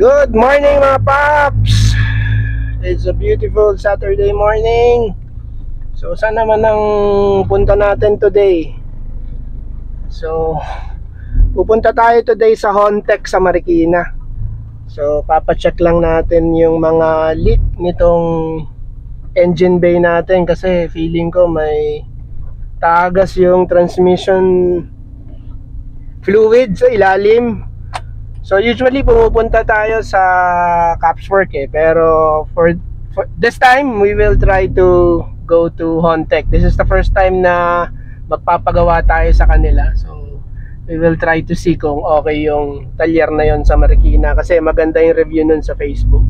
Good morning mga paps! It's a beautiful Saturday morning. So saan naman ang punta natin today? So pupunta tayo today sa Hontec sa Marikina. So papacheck lang natin yung mga leak nitong engine bay natin, kasi feeling ko may tagas yung transmission fluid sa ilalim. So usually pumupunta tayo sa Capswork pero for this time we will try to go to Hontec. This is the first time na magpapagawa tayo sa kanila. So we will try to see kung okay yung talyer na yon sa Marikina, kasi maganda yung review nun sa Facebook.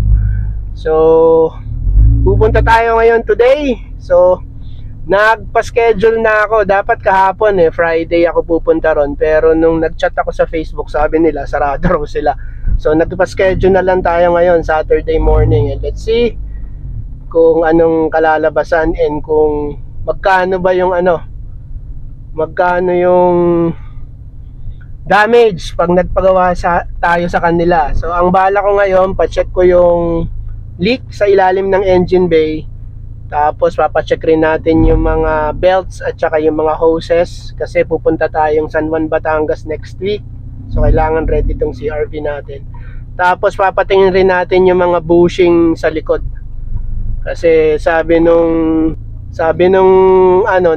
So pupunta tayo ngayon today. So nagpa-schedule na ako. Dapat kahapon Friday ako pupunta ron, pero nung nag-chat ako sa Facebook, sabi nila sarado raw sila. So nagpa-schedule na lang tayo ngayon, Saturday morning, and let's see kung anong kalalabasan and kung magkano ba yung magkano yung damage pag nagpagawa tayo sa kanila. So ang bala ko ngayon, pa-check ko yung leak sa ilalim ng engine bay. Tapos papacheck rin natin yung mga belts at saka yung mga hoses, kasi pupunta tayong San Juan, Batangas next week. So kailangan ready tong CRV natin. Tapos papatingin rin natin yung mga bushing sa likod, kasi sabi nung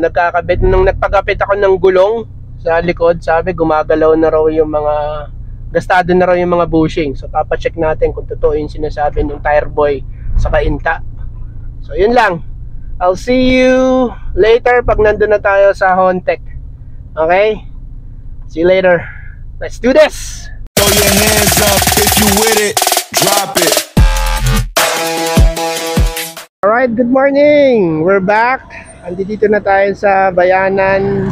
nagkakabit, nung nagpagapit ako ng gulong sa likod, sabi gumagalaw na raw yung mga, gastado na raw yung mga bushing. So papacheck natin kung totoo yung sinasabi ng tire boy sa kainta. So yun lang. I'll see you later pag nandun na tayo sa Hontec. Okay? See you later. Let's do this! Throw your hands up if you with it. Drop it. Alright, good morning! We're back. Andito na tayo sa Bayanan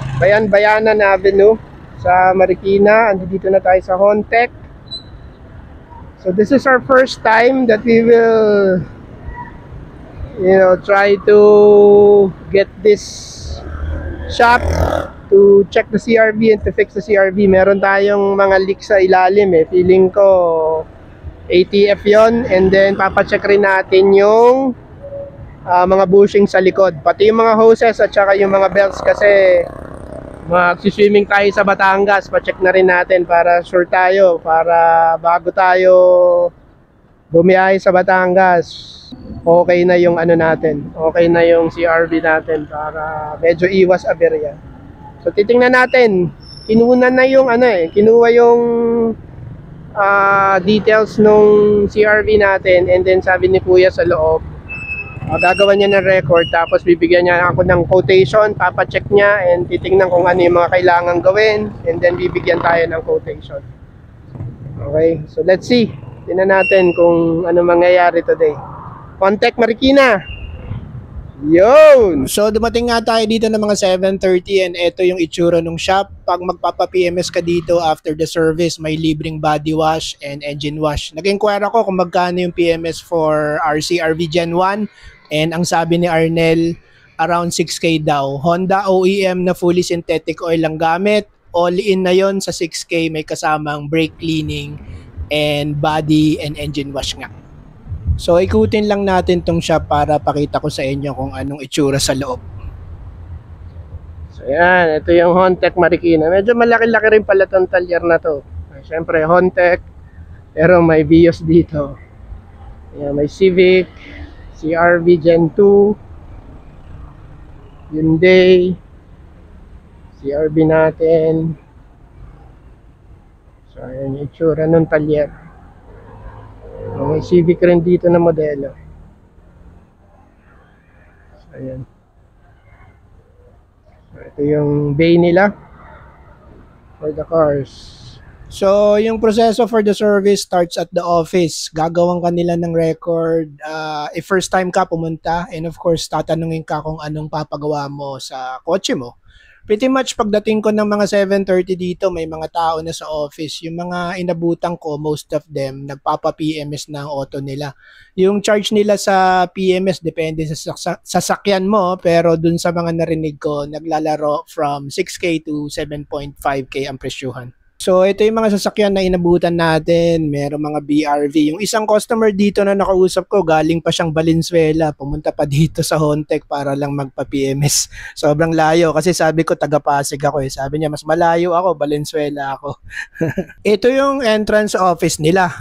Avenue sa Marikina. Andito na tayo sa Hontec. So this is our first time that we will try to get this shop to check the CRV and to fix the CRV. Meron tayong mga leak sa ilalim feeling ko ATF yon, and then papacheck rin natin yung mga bushing sa likod, pati yung mga hoses at saka yung mga belts, kasi magsiswimming tayo sa Batangas. Pacheck na rin natin para sure tayo, para bago tayo bumiyahe sa Batangas, okay na yung natin, okay na yung CRV natin, para medyo iwas aberya. So titingnan natin, kinuha na yung kinuha yung details nung CRV natin, and then sabi ni Kuya sa loob, gagawa niya ng record, tapos bibigyan niya ako ng quotation, papacheck niya and titingnan kung ano yung mga kailangan gawin, and then bibigyan tayo ng quotation. Okay, so let's see. Tingnan natin kung ano mangyayari today. Hontec Marikina. Yun! So dumating nga tayo dito ng mga 7:30, and ito yung itsura ng shop. Pag magpapa-PMS ka dito after the service, may libreng body wash and engine wash. Nag-inquire ako kung magkano yung PMS for RC-RV Gen 1, and ang sabi ni Arnel, around 6K daw. Honda OEM na fully synthetic oil lang gamit. All in na yon sa 6K, may kasamang brake cleaning and body and engine wash nga. So ikutin lang natin tong shop para pakita ko sa inyo kung anong itsura sa loob. So yan, ito yung Hontec Marikina. Medyo malaki-laki rin pala tong talyer na to. Siyempre Hontec, pero may Vios dito. Yan, may Civic, CRV Gen 2, Hyundai, CRV natin. So ayan yung itsura ng talyer. May Civic rin dito na modelo. So ayan. So ito yung bay nila for the cars. So yung proseso for the service starts at the office. Gagawin ka nila ng record if first time ka pumunta, and of course tatanungin ka kung anong papagawa mo sa kotse mo. Pretty much pagdating ko ng mga 7:30 dito, may mga tao na sa office. Yung mga inabutan ko, most of them, nagpapa-PMS na ang auto nila. Yung charge nila sa PMS depende sa sasakyan mo, pero dun sa mga narinig ko, naglalaro from 6K to 7.5K ang presyuhan. So ito yung mga sasakyan na inabutan natin, merong mga BRV. Yung isang customer dito na nakausap ko, galing pa siyang Valenzuela, pumunta pa dito sa Hontec para lang magpa-PMS. Sobrang layo kasi sabi ko taga Pasig ako eh. Sabi niya mas malayo ako, Valenzuela ako. Ito yung entrance office nila.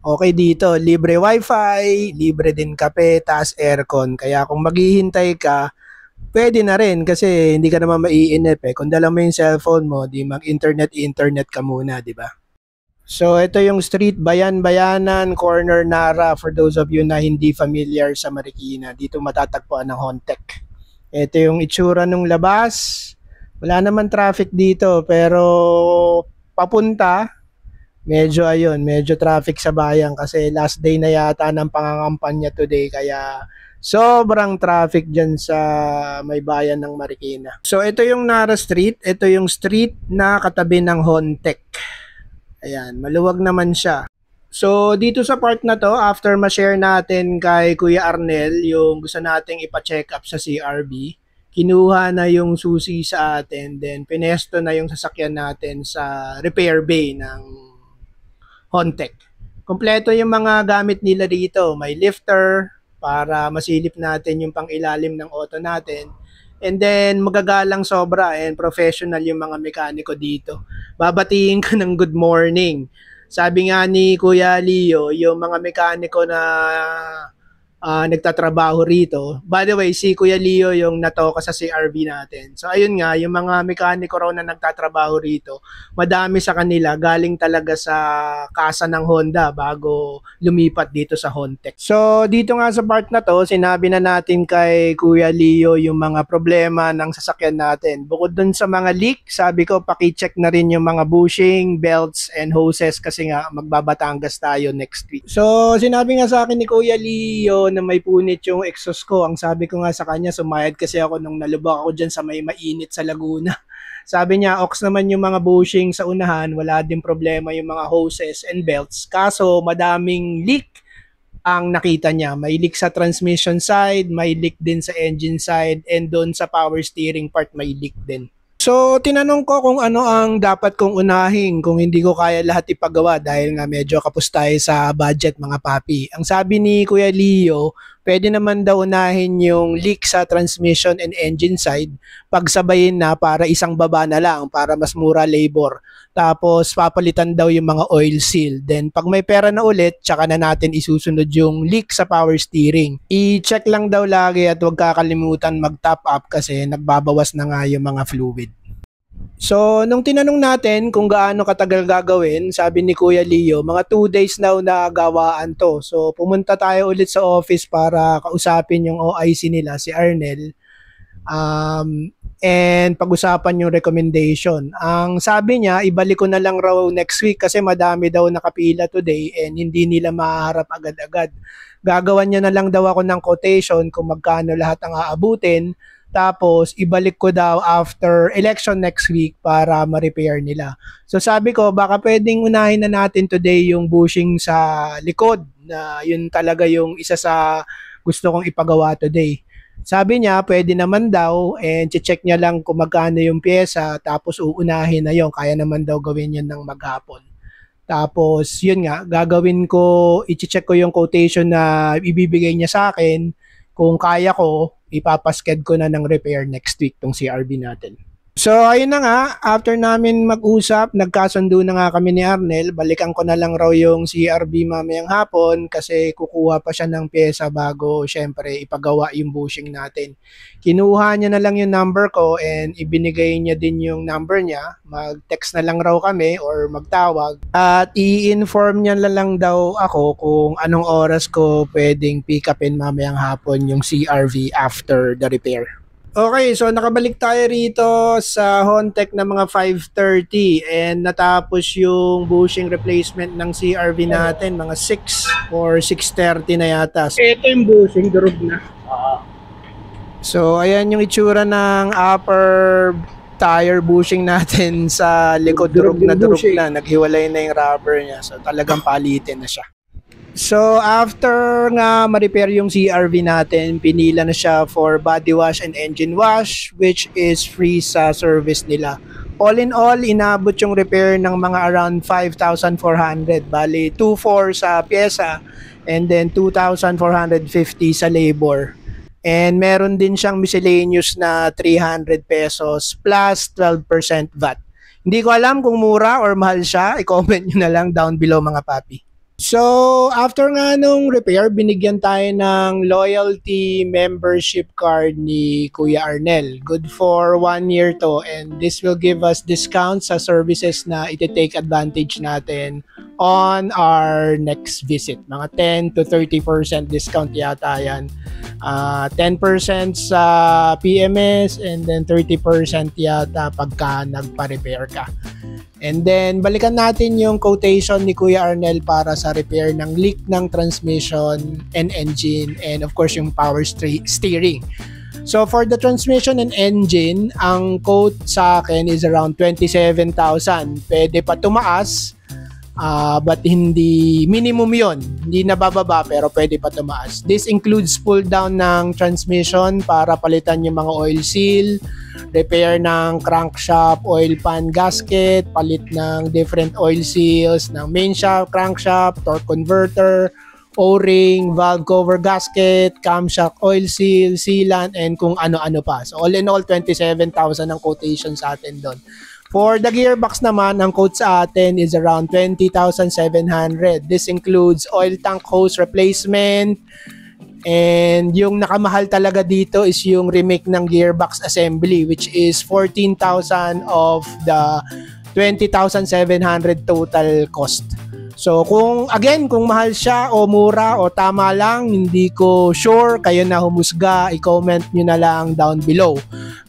Okay dito, libre wifi, libre din kape, taas aircon. Kaya kung maghihintay ka, pwede na rin kasi hindi ka naman maiinip eh. Kung dala mo yung cellphone mo, di mag-internet ka muna, di ba? So ito yung street, Bayan-Bayanan, corner Nara for those of you na hindi familiar sa Marikina. Dito matatagpuan ng Hontec. Ito yung itsura ng labas. Wala naman traffic dito pero papunta, medyo traffic sa bayan kasi last day na yata ng pangangampanya today kaya sobrang traffic dyan sa may bayan ng Marikina. So ito yung Nara Street. Ito yung street na katabi ng Hontec. Ayan, maluwag naman siya. So dito sa part na to, after ma-share natin kay Kuya Arnel yung gusto nating ipa-check up sa CRV, kinuha na yung susi sa atin, then pinesto na yung sasakyan natin sa repair bay ng Hontec. Kompleto yung mga gamit nila dito. May lifter, para masilip natin yung pang-ilalim ng auto natin. And then, magagalang sobra and professional yung mga mekaniko dito. Babatiin ka ng good morning. Sabi nga ni Kuya Leo, yung mga mekaniko na nagtatrabaho rito. By the way, si Kuya Leo yung natoka sa CRV natin. So ayun nga, yung mga mekaniko raw na nagtatrabaho rito, madami sa kanila galing talaga sa kasa ng Honda bago lumipat dito sa Hontec. So dito nga sa part na to, sinabi na natin kay Kuya Leo yung mga problema ng sasakyan natin. Bukod dun sa mga leak, sabi ko paki-check na rin yung mga bushing, belts, and hoses kasi nga magbabatangas tayo next week. So sinabi nga sa akin ni Kuya Leo na may punit yung exhaust ko. Ang sabi ko nga sa kanya, sumayad kasi ako nung nalubak ako dyan sa may mainit sa Laguna. Sabi niya, ox naman yung mga bushing sa unahan, wala din problema yung mga hoses and belts. Kaso madaming leak ang nakita niya. May leak sa transmission side, may leak din sa engine side, and doon sa power steering part may leak din. So, tinanong ko kung ano ang dapat kong unahin kung hindi ko kaya lahat ipagawa dahil nga medyo kapos tayo sa budget mga papi. Ang sabi ni Kuya Leo, pwede naman daw unahin yung leak sa transmission and engine side, pagsabayin na para isang baba na lang para mas mura labor. Tapos papalitan daw yung mga oil seal. Then pag may pera na ulit, tsaka na natin isusunod yung leak sa power steering. I-check lang daw lagi at huwag kakalimutan mag-top up kasi nagbabawas na nga yung mga fluid. So, nung tinanong natin kung gaano katagal gagawin, sabi ni Kuya Leo, mga 2 days now na gawaan to. So, pumunta tayo ulit sa office para kausapin yung OIC nila, si Arnel. And pag-usapan yung recommendation. Ang sabi niya, ibalik ko na lang raw next week kasi madami daw nakapila today and hindi nila maharap agad-agad. Gagawan niya na lang daw ako ng quotation kung magkano lahat ang aabutin. Tapos, ibalik ko daw after election next week para ma-repair nila. So, sabi ko, baka pwedeng unahin na natin today yung bushing sa likod na yun talaga yung isa sa gusto kong ipagawa today. Sabi niya, pwede naman daw and check niya lang kung magkano yung pyesa tapos uunahin na yun. Kaya naman daw gawin yun ng maghapon. Tapos, yun nga, gagawin ko, i-check ko yung quotation na ibibigay niya sa akin. Kung kaya ko, ipapasked ko na ng repair next week tong CRV natin. So, ayun na nga, after namin mag-usap, nagkasundo na nga kami ni Arnel, balikan ko na lang raw yung CRV mamayang hapon kasi kukuha pa siya ng pyesa bago syempre ipagawa yung bushing natin. Kinuha niya na lang yung number ko and ibinigay niya din yung number niya. Mag-text na lang raw kami or magtawag at i-inform niya na lang daw ako kung anong oras ko pwedeng pick upin mamayang hapon yung CRV after the repair. Okay, so nakabalik tayo rito sa Hontec na mga 5:30 and natapos yung bushing replacement ng CRV natin, mga 6 or 6:30 na yata. So, ito yung bushing, durog na. So, ayan yung itsura ng upper tire bushing natin sa likod, durog na, naghiwalay na yung rubber niya. So, talagang palitin na siya. So, after nga ma-repair yung CRV natin, pinila na siya for body wash and engine wash, which is free sa service nila. All in all, inabot yung repair ng mga around 5,400. Bali, 2,400 sa pyesa and then 2,450 sa labor. And meron din siyang miscellaneous na 300 pesos plus 12% VAT. Hindi ko alam kung mura or mahal siya. I-comment nyo na lang down below mga papi. So, after nga nung repair, binigyan tayo ng loyalty membership card ni Kuya Arnel. Good for 1 year to, and this will give us discounts sa services na iti-take advantage natin on our next visit. Mga 10 to 30% discount yata yan. 10% sa PMS and then 30% yata pagka nagpa-repair ka. And then, balikan natin yung quotation ni Kuya Arnel para sa repair ng leak ng transmission and engine and of course yung power steering. So, for the transmission and engine, ang quote sa akin is around 27,000. Pwede pa tumaas, but hindi minimum yon, hindi nabababa pero pwede pa tumaas. This includes pull down ng transmission para palitan yung mga oil seal, repair ng crankshaft, oil pan gasket, palit ng different oil seals ng main shaft, crankshaft, torque converter, O-ring, valve cover gasket, camshaft oil seal, sealant, and kung ano-ano pa. So all in all, 27,000 ang quotation sa atin doon. For the gearbox naman, ang quote sa atin is around 20,700. This includes oil tank hose replacement, and yung nakamahal talaga dito is yung remake ng gearbox assembly, which is 14,000 of the 20,700 total cost. So kung mahal siya o mura o tama lang, hindi ko sure, kayo na humusga, i-comment nyo na lang down below.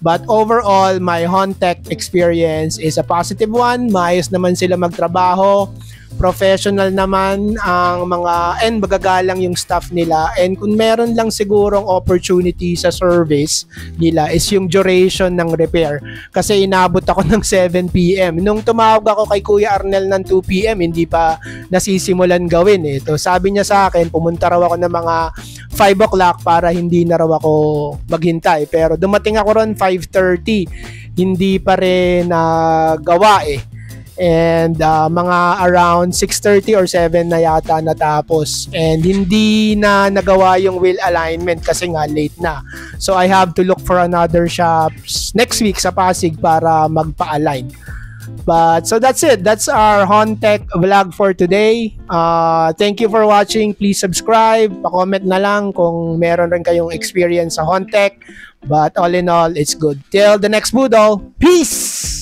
But overall, my Hontec experience is a positive one. Maayos naman sila magtrabaho. Professional naman ang mga, and magagalang yung staff nila, and kung meron lang sigurong opportunity sa service nila is yung duration ng repair, kasi inabot ako ng 7 PM. Nung tumawag ako kay Kuya Arnel ng 2 PM, hindi pa nasisimulan gawin eh. So, sabi niya sa akin, pumunta raw ako ng mga 5 o'clock para hindi na raw ako maghintay, pero dumating ako ron 5:30, hindi pa rin nagawa eh. And mga around 6:30 or 7 na yata natapos, and hindi na nagawa yung wheel alignment kasi nga late na. So I have to look for another shops next week sa Pasig para magpa-align. But so that's it. That's our Hontec vlog for today. Thank you for watching. Please subscribe. Pa-comment na lang kung meron rin kayong experience sa Hontec. But all in all, it's good. Till the next Budol. Peace!